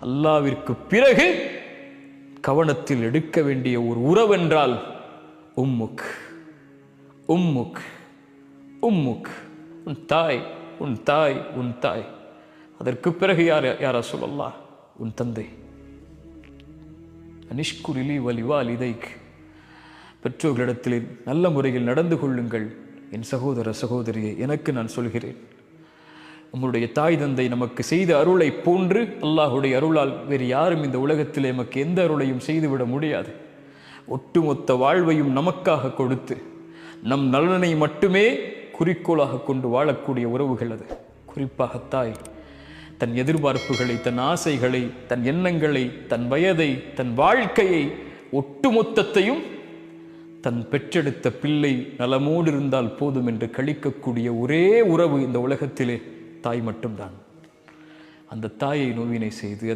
அல்லாவிற்கு பிறகு கவனத்தில் எடுக்க வேண்டிய ஒரு உறவென்றால் உம்முக் உம்முக் உம்முக், உன் தாய் உன் தாய் உன் தாய். அதற்கு பிறகு யார் ரசூலல்லாஹ்? உன் தந்தை. அனிஷ்குரிலி வலிவாலிதைக், பெற்றோர்களிடத்தில் நல்ல முறையில் நடந்து கொள்ளுங்கள். என் சகோதர சகோதரியை, எனக்கு நான் சொல்கிறேன், நம்முடைய தாய் தந்தை நமக்கு செய்த அருளை போன்று அல்லாஹுடைய அருளால் வேறு யாரும் இந்த உலகத்திலே நமக்கு எந்த அருளையும் செய்துவிட முடியாது. ஒட்டுமொத்த வாழ்வையும் நமக்காக கொடுத்து நம் நலனை மட்டுமே குறிக்கோளாக கொண்டு வாழக்கூடிய உறவுகள் அது. குறிப்பாக தாய் தன் எதிர்பார்ப்புகளை, தன் ஆசைகளை, தன் எண்ணங்களை, தன் வயதை, தன் வாழ்க்கையை, ஒட்டுமொத்தத்தையும் தன் பெற்றெடுத்த பிள்ளை நலமோடு இருந்தால் போதும் என்று கழிக்கக்கூடிய ஒரே உறவு இந்த உலகத்திலே தாய் மட்டும்தான். அந்த தாயை நோவினை செய்து